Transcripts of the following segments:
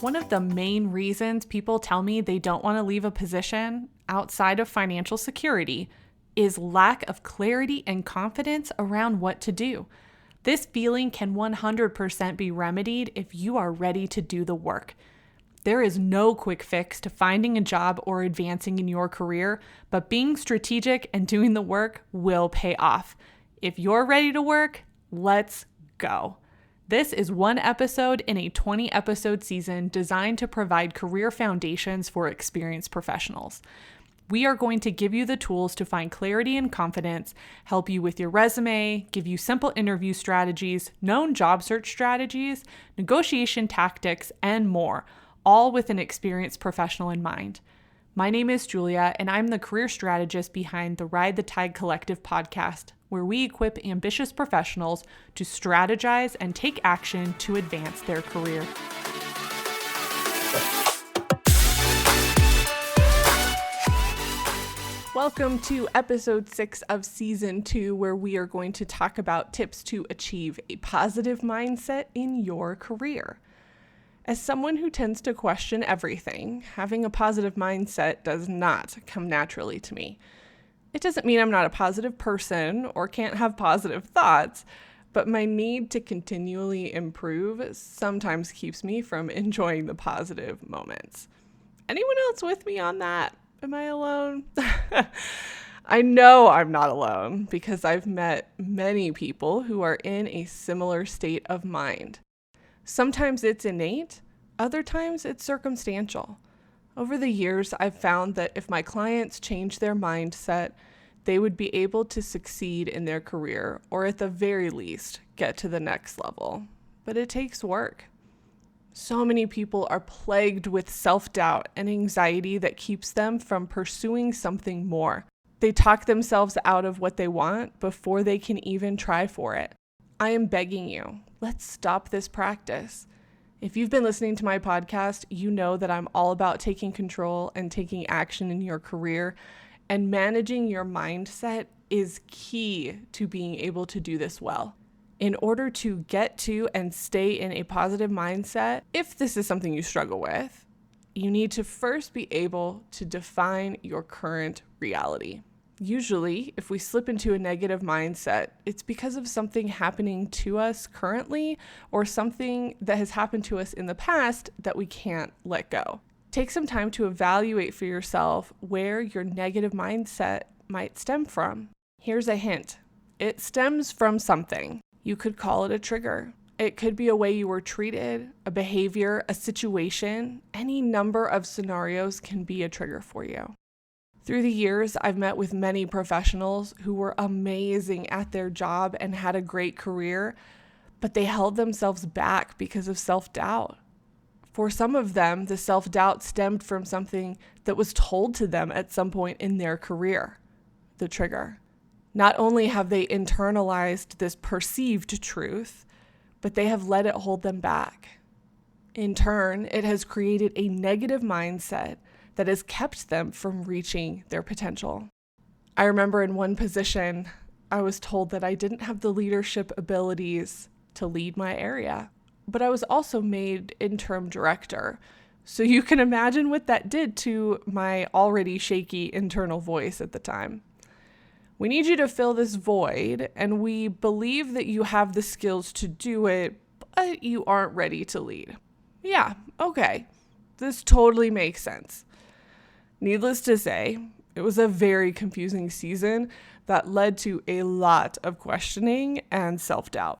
One of the main reasons people tell me they don't want to leave a position outside of financial security is lack of clarity and confidence around what to do. This feeling can 100% be remedied if you are ready to do the work. There is no quick fix to finding a job or advancing in your career, but being strategic and doing the work will pay off. If you're ready to work, let's go. This is one episode in a 20-episode season designed to provide career foundations for experienced professionals. We are going to give you the tools to find clarity and confidence, help you with your resume, give you simple interview strategies, known job search strategies, negotiation tactics, and more, all with an experienced professional in mind. My name is Julia, and I'm the career strategist behind the Ride the Tide Collective podcast, where we equip ambitious professionals to strategize and take action to advance their career. Welcome to episode 6 of season 2, where we are going to talk about tips to achieve a positive mindset in your career. As someone who tends to question everything, having a positive mindset does not come naturally to me. It doesn't mean I'm not a positive person or can't have positive thoughts, but my need to continually improve sometimes keeps me from enjoying the positive moments. Anyone else with me on that? Am I alone? I know I'm not alone because I've met many people who are in a similar state of mind. Sometimes it's innate, other times it's circumstantial. Over the years, I've found that if my clients change their mindset, they would be able to succeed in their career, or at the very least, get to the next level. But it takes work. So many people are plagued with self-doubt and anxiety that keeps them from pursuing something more. They talk themselves out of what they want before they can even try for it. I am begging you, let's stop this practice. If you've been listening to my podcast, you know that I'm all about taking control and taking action in your career, and managing your mindset is key to being able to do this well. In order to get to and stay in a positive mindset, if this is something you struggle with, you need to first be able to define your current reality. Usually, if we slip into a negative mindset, it's because of something happening to us currently or something that has happened to us in the past that we can't let go. Take some time to evaluate for yourself where your negative mindset might stem from. Here's a hint. It stems from something. You could call it a trigger. It could be a way you were treated, a behavior, a situation. Any number of scenarios can be a trigger for you. Through the years, I've met with many professionals who were amazing at their job and had a great career, but they held themselves back because of self-doubt. For some of them, the self-doubt stemmed from something that was told to them at some point in their career, the trigger. Not only have they internalized this perceived truth, but they have let it hold them back. In turn, it has created a negative mindset that has kept them from reaching their potential. I remember in one position, I was told that I didn't have the leadership abilities to lead my area, but I was also made interim director. So you can imagine what that did to my already shaky internal voice at the time. We need you to fill this void, and we believe that you have the skills to do it, but you aren't ready to lead. Yeah, okay. This totally makes sense. Needless to say, it was a very confusing season that led to a lot of questioning and self-doubt.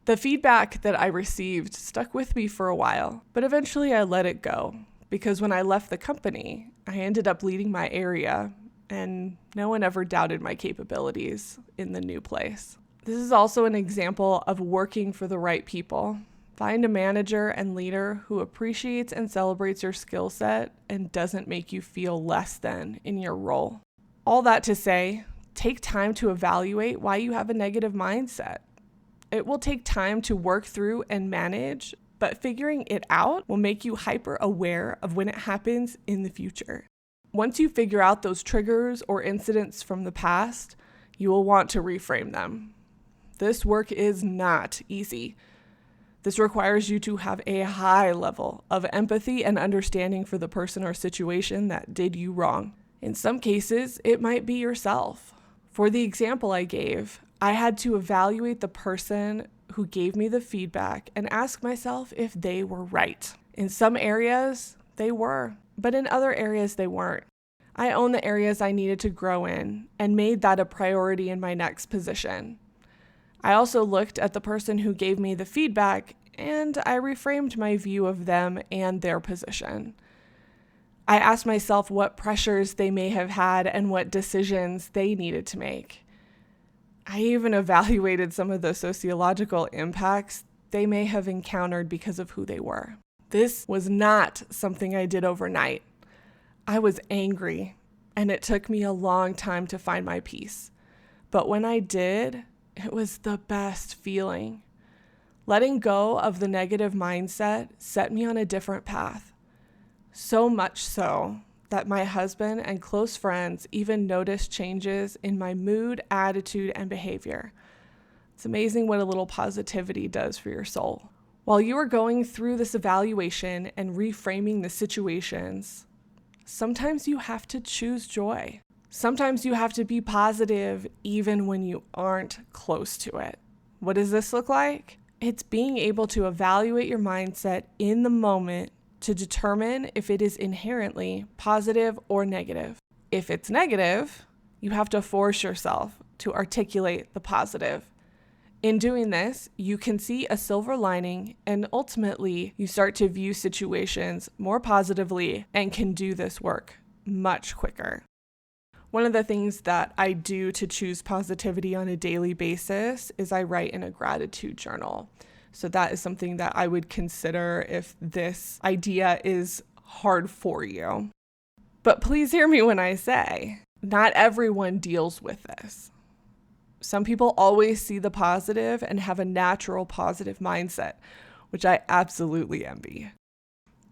The feedback that I received stuck with me for a while, but eventually I let it go because when I left the company, I ended up leading my area and no one ever doubted my capabilities in the new place. This is also an example of working for the right people. Find a manager and leader who appreciates and celebrates your skill set and doesn't make you feel less than in your role. All that to say, take time to evaluate why you have a negative mindset. It will take time to work through and manage, but figuring it out will make you hyper aware of when it happens in the future. Once you figure out those triggers or incidents from the past, you will want to reframe them. This work is not easy. This requires you to have a high level of empathy and understanding for the person or situation that did you wrong. In some cases, it might be yourself. For the example I gave, I had to evaluate the person who gave me the feedback and ask myself if they were right. In some areas, they were, but in other areas, they weren't. I own the areas I needed to grow in and made that a priority in my next position. I also looked at the person who gave me the feedback and I reframed my view of them and their position. I asked myself what pressures they may have had and what decisions they needed to make. I even evaluated some of the sociological impacts they may have encountered because of who they were. This was not something I did overnight. I was angry, and it took me a long time to find my peace. But when I did, it was the best feeling. Letting go of the negative mindset set me on a different path. So much so that my husband and close friends even noticed changes in my mood, attitude, and behavior. It's amazing what a little positivity does for your soul. While you are going through this evaluation and reframing the situations, sometimes you have to choose joy. Sometimes you have to be positive even when you aren't close to it. What does this look like? It's being able to evaluate your mindset in the moment to determine if it is inherently positive or negative. If it's negative, you have to force yourself to articulate the positive. In doing this, you can see a silver lining, and ultimately, you start to view situations more positively and can do this work much quicker. One of the things that I do to choose positivity on a daily basis is I write in a gratitude journal. So that is something that I would consider if this idea is hard for you. But please hear me when I say, not everyone deals with this. Some people always see the positive and have a natural positive mindset, which I absolutely envy.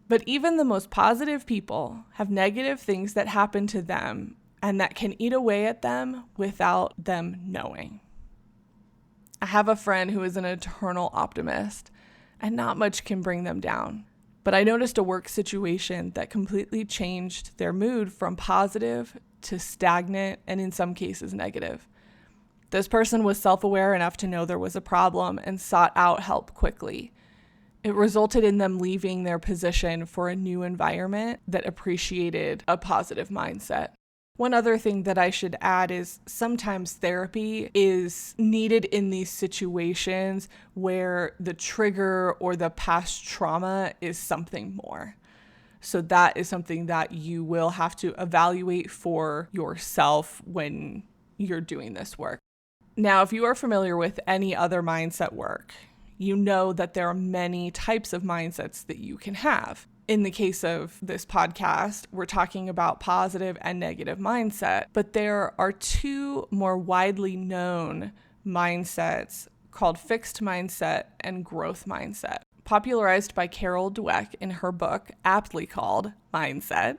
But even the most positive people have negative things that happen to them and that can eat away at them without them knowing. I have a friend who is an eternal optimist, and not much can bring them down. But I noticed a work situation that completely changed their mood from positive to stagnant and in some cases negative. This person was self-aware enough to know there was a problem and sought out help quickly. It resulted in them leaving their position for a new environment that appreciated a positive mindset. One other thing that I should add is sometimes therapy is needed in these situations where the trigger or the past trauma is something more. So that is something that you will have to evaluate for yourself when you're doing this work. Now, if you are familiar with any other mindset work, you know that there are many types of mindsets that you can have. In the case of this podcast, we're talking about positive and negative mindset, but there are two more widely known mindsets called fixed mindset and growth mindset. Popularized by Carol Dweck in her book, aptly called Mindset,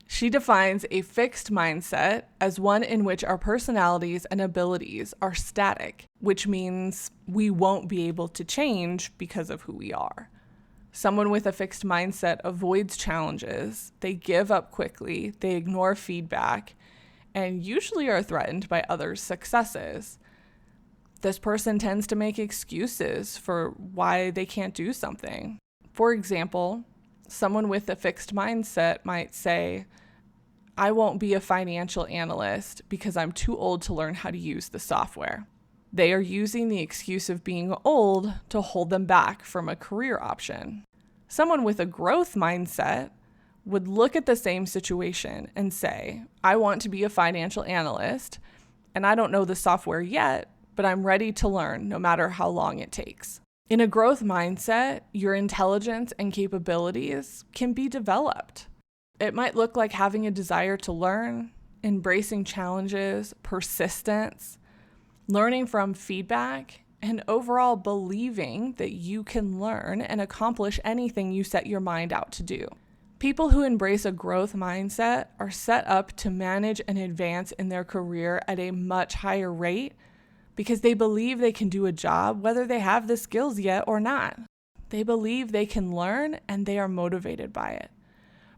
she defines a fixed mindset as one in which our personalities and abilities are static, which means we won't be able to change because of who we are. Someone with a fixed mindset avoids challenges, they give up quickly, they ignore feedback, and usually are threatened by others' successes. This person tends to make excuses for why they can't do something. For example, someone with a fixed mindset might say, I won't be a financial analyst because I'm too old to learn how to use the software. They are using the excuse of being old to hold them back from a career option. Someone with a growth mindset would look at the same situation and say, I want to be a financial analyst, and I don't know the software yet, but I'm ready to learn no matter how long it takes. In a growth mindset, your intelligence and capabilities can be developed. It might look like having a desire to learn, embracing challenges, persistence, learning from feedback, and overall believing that you can learn and accomplish anything you set your mind out to do. People who embrace a growth mindset are set up to manage and advance in their career at a much higher rate because they believe they can do a job whether they have the skills yet or not. They believe they can learn and they are motivated by it.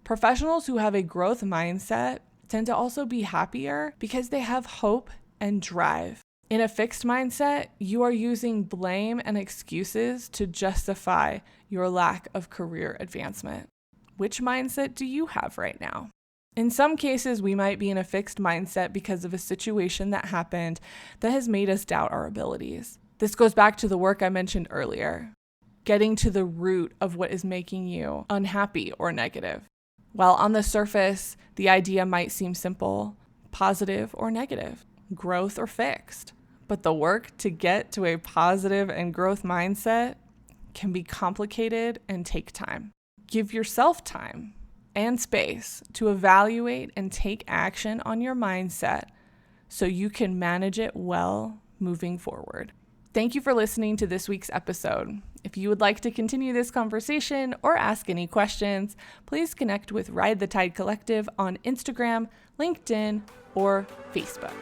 Professionals who have a growth mindset tend to also be happier because they have hope and drive. In a fixed mindset, you are using blame and excuses to justify your lack of career advancement. Which mindset do you have right now? In some cases, we might be in a fixed mindset because of a situation that happened that has made us doubt our abilities. This goes back to the work I mentioned earlier, getting to the root of what is making you unhappy or negative. While on the surface, the idea might seem simple, positive or negative, growth or fixed. But the work to get to a positive and growth mindset can be complicated and take time. Give yourself time and space to evaluate and take action on your mindset so you can manage it well moving forward. Thank you for listening to this week's episode. If you would like to continue this conversation or ask any questions, please connect with Ride the Tide Collective on Instagram, LinkedIn, or Facebook.